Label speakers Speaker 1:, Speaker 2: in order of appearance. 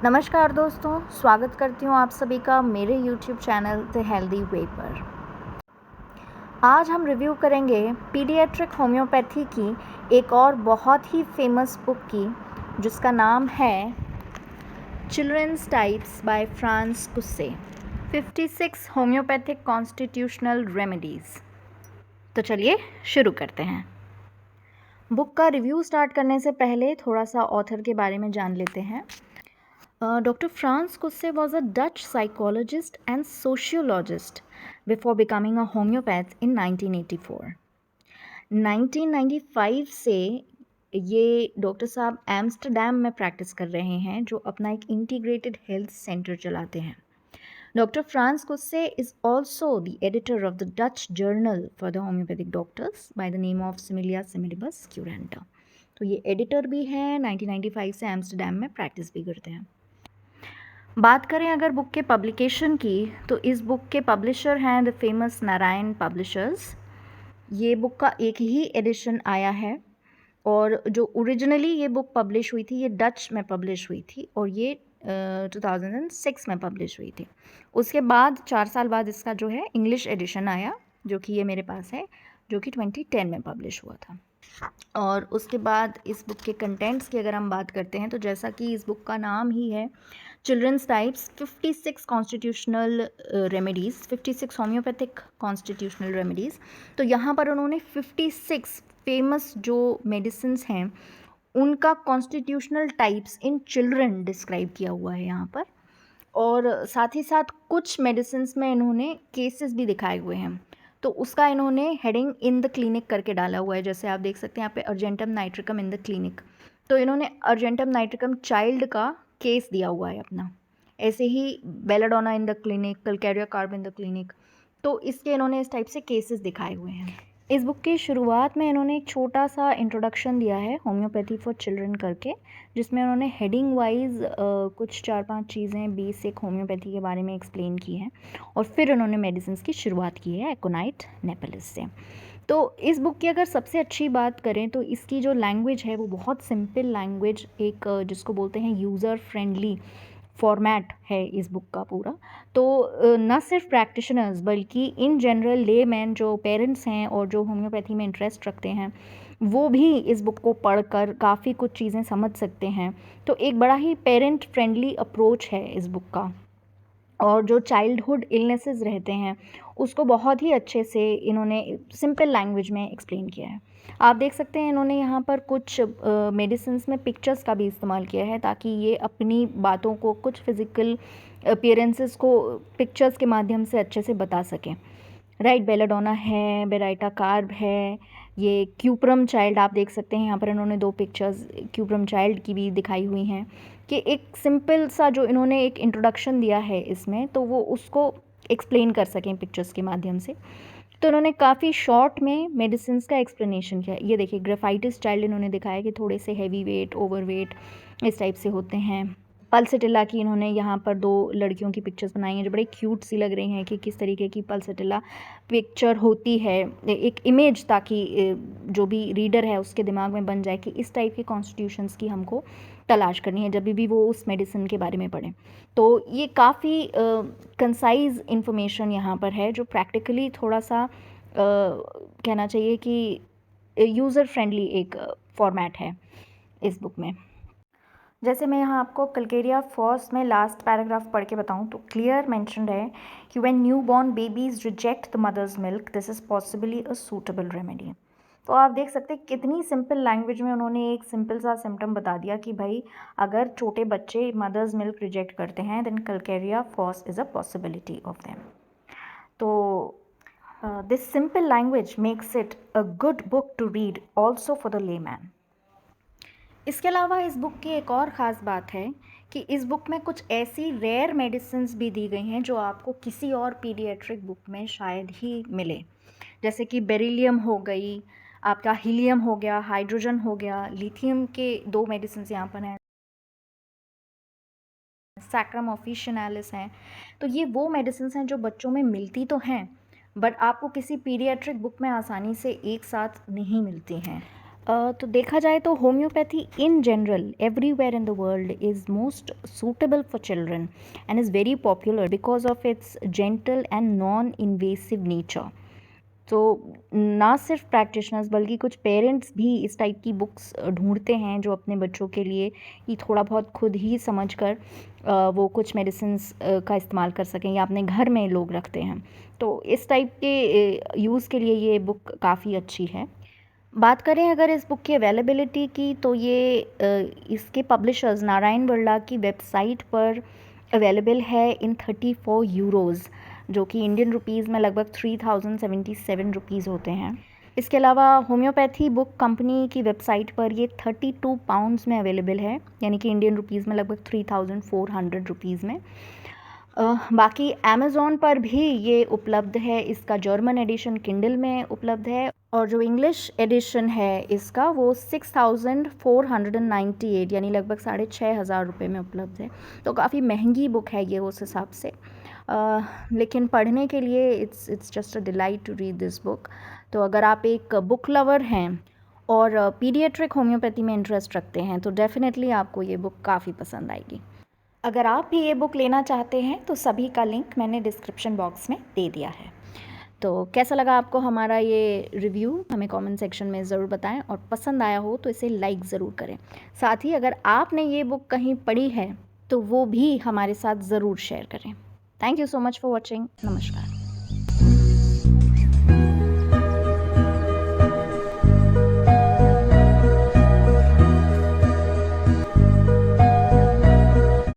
Speaker 1: नमस्कार दोस्तों, स्वागत करती हूँ आप सभी का मेरे YouTube channel the healthy way पर। आज हम रिव्यू करेंगे पीडियाट्रिक होम्योपैथी की एक और बहुत ही फेमस बुक की, जिसका नाम है children's types by Frans Kusse, 56 homoeopathic constitutional remedies. तो चलिए शुरू करते हैं। बुक का रिव्यू स्टार्ट करने से पहले थोड़ा सा ऑथर के बारे में जान लेते हैं। Dr. Franz Kusse was a Dutch psychologist and sociologist before becoming a homeopath in 1984. 1995 से ये डॉक्टर साहब एम्स्टरडैम में प्रैक्टिस कर रहे हैं, जो अपना एक इंटीग्रेटेड हेल्थ सेंटर चलाते हैं। Dr. Franz Kusse is also the editor of the Dutch Journal for the Homeopathic Doctors by the name of Similia Similibus Curenta. तो ये एडिटर भी हैं, 1995 से एम्स्टरडैम में प्रैक्टिस भी करते हैं। बात करें अगर बुक के पब्लिकेशन की, तो इस बुक के पब्लिशर हैं द फेमस नारायण पब्लिशर्स। ये बुक का एक ही एडिशन आया है और जो ओरिजिनली ये बुक पब्लिश हुई थी, ये डच में पब्लिश हुई थी और ये 2006 में पब्लिश हुई थी। उसके बाद 4 साल बाद इसका जो है इंग्लिश एडिशन आया, जो कि ये मेरे पास है, जो कि 2010 में पब्लिश हुआ था। और उसके बाद इस बुक के कंटेंट्स की अगर हम बात करते हैं, तो जैसा कि इस बुक का नाम ही है children's types 56 constitutional remedies, 56 homoeopathic constitutional remedies. तो यहाँ पर उन्होंने 56 फेमस जो मेडिसिन्स हैं उनका constitutional types in children describe किया हुआ है यहाँ पर, और साथ ही साथ कुछ मेडिसिन्स में इन्होंने केसेस भी दिखाए हुए हैं। तो उसका इन्होंने हेडिंग इन द क्लिनिक करके डाला हुआ है। जैसे आप देख सकते हैं यहाँ पे argentum nitricum in the clinic, तो इन्होंने अर्जेंटम नाइट्रिकम चाइल्ड का केस दिया हुआ है अपना। ऐसे ही belladonna in the clinic, calcarea carb in the clinic, तो इसके इन्होंने इस टाइप से केसेस दिखाए हुए हैं। इस बुक की शुरुआत में इन्होंने एक छोटा सा इंट्रोडक्शन दिया है होम्योपैथी फॉर चिल्ड्रन करके, जिसमें उन्होंने हेडिंग वाइज कुछ 4-5 चीज़ें बेसिक होम्योपैथी के बारे में एक्सप्लेन की हैं, और फिर उन्होंने मेडिसिन की शुरुआत की है एकोनाइट नेपेलिस से। तो इस बुक की अगर सबसे अच्छी बात करें, तो इसकी जो लैंग्वेज है वो बहुत सिंपल लैंग्वेज, एक जिसको बोलते हैं यूज़र फ्रेंडली फॉर्मेट है इस बुक का पूरा। तो न सिर्फ प्रैक्टिशनर्स बल्कि इन जनरल लेमैन जो पेरेंट्स हैं और जो होम्योपैथी में इंटरेस्ट रखते हैं, वो भी इस बुक को पढ़कर काफ़ी कुछ चीज़ें समझ सकते हैं। तो एक बड़ा ही पेरेंट फ्रेंडली अप्रोच है इस बुक का, और जो चाइल्डहुड इलनेसेस रहते हैं उसको बहुत ही अच्छे से इन्होंने सिंपल लैंग्वेज में एक्सप्लेन किया है। आप देख सकते हैं इन्होंने यहाँ पर कुछ मेडिसिन्स में पिक्चर्स का भी इस्तेमाल किया है, ताकि ये अपनी बातों को, कुछ फिज़िकल अपीयरेंसेस को पिक्चर्स के माध्यम से अच्छे से बता सकें। राइट, बेलाडोना है, बेराइटा कार्ब है, ये क्यूप्रम चाइल्ड आप देख सकते हैं यहाँ पर इन्होंने 2 पिक्चर्स क्यूप्रम चाइल्ड की भी दिखाई हुई हैं, कि एक सिंपल सा जो इन्होंने एक इंट्रोडक्शन दिया है इसमें, तो वो उसको एक्सप्लेन कर सकें पिक्चर्स के माध्यम से। तो इन्होंने काफ़ी शॉर्ट में मेडिसिन्स का एक्सप्लेनेशन किया। ये देखिए ग्रेफाइटिस चाइल्ड इन्होंने दिखाया कि थोड़े से हैवी वेट, ओवर वेट इस टाइप से होते हैं। पल्सेटिला की इन्होंने यहाँ पर 2 लड़कियों की पिक्चर्स बनाई हैं जो बड़ी क्यूट सी लग रही हैं, कि किस तरीके की पल्सेटिला पिक्चर होती है, एक इमेज, ताकि जो भी रीडर है उसके दिमाग में बन जाए कि इस टाइप के कॉन्स्टिट्यूशंस की हमको तलाश करनी है जब भी वो उस मेडिसिन के बारे में पढ़ें। तो ये काफ़ी कंसाइज इन्फॉर्मेशन यहाँ पर है, जो प्रैक्टिकली थोड़ा सा कहना चाहिए कि यूज़र फ्रेंडली एक फॉर्मेट है इस बुक में। जैसे मैं यहाँ आपको कलकेरिया फर्स्ट में लास्ट पैराग्राफ पढ़ के बताऊँ, तो क्लियर मेंशन्ड है कि when newborn babies reject the mother's milk, this is possibly a suitable remedy. तो आप देख सकते हैं कितनी सिंपल लैंग्वेज में उन्होंने एक सिंपल सा सिम्टम बता दिया कि भाई अगर छोटे बच्चे मदर्स मिल्क रिजेक्ट करते हैं, then calcarea first is a possibility of them. तो this simple language makes it a good book to read also for the layman. इसके अलावा इस बुक की एक और ख़ास बात है कि इस बुक में कुछ ऐसी रेयर मेडिसिन्स भी दी गई हैं जो आपको किसी और पीडियाट्रिक बुक में शायद ही मिले, जैसे कि बेरिलियम हो गई, आपका हीलियम हो गया, हाइड्रोजन हो गया, लिथियम के 2 मेडिसिन्स यहाँ पर हैं, सैक्रम ऑफिशिनालिस हैं। तो ये वो मेडिसिन्स हैं जो बच्चों में मिलती तो हैं, बट आपको किसी पीडियाट्रिक बुक में आसानी से एक साथ नहीं मिलती हैं। तो देखा जाए तो homeopathy in general everywhere in the world is most suitable for children and is very popular because of its gentle and non invasive nature. तो ना सिर्फ प्रैक्टिशनर्स बल्कि कुछ पेरेंट्स भी इस टाइप की बुक्स ढूंढते हैं जो अपने बच्चों के लिए कि थोड़ा बहुत खुद ही समझ कर वो कुछ मेडिसिन्स का इस्तेमाल कर सकें या अपने घर में लोग रखते हैं। तो इस टाइप के यूज़ के लिए ये बुक काफ़ी अच्छी है। बात करें अगर इस बुक की अवेलेबिलिटी की तो ये इसके पब्लिशर्स नारायण बिरला की वेबसाइट पर अवेलेबल है इन 34 यूरोज़, जो कि इंडियन रुपीज़ में लगभग 3077 रुपीज़ होते हैं। इसके अलावा होम्योपैथी बुक कंपनी की वेबसाइट पर ये 32 पाउंड्स में अवेलेबल है, यानी कि इंडियन रुपीज़ में लगभग 3400 रुपीज़ में। बाकी अमेज़ॉन पर भी ये उपलब्ध है, इसका जर्मन एडिशन किंडल में उपलब्ध है और जो इंग्लिश एडिशन है इसका वो 6498 यानी लगभग 6500 रुपये में उपलब्ध है। तो काफ़ी महंगी बुक है ये उस हिसाब से, लेकिन पढ़ने के लिए it's just a delight to read this book. तो अगर आप एक बुक लवर हैं और पीडियाट्रिक होम्योपैथी में इंटरेस्ट रखते हैं तो डेफिनेटली आपको ये बुक काफ़ी पसंद आएगी। अगर आप भी ये बुक लेना चाहते हैं तो सभी का लिंक मैंने डिस्क्रिप्शन बॉक्स में दे दिया है। तो कैसा लगा आपको हमारा ये रिव्यू, हमें कमेंट सेक्शन में ज़रूर बताएं और पसंद आया हो तो इसे लाइक ज़रूर करें। साथ ही अगर आपने ये बुक कहीं पढ़ी है तो वो भी हमारे साथ ज़रूर शेयर करें। Thank you so much for watching. नमस्कार।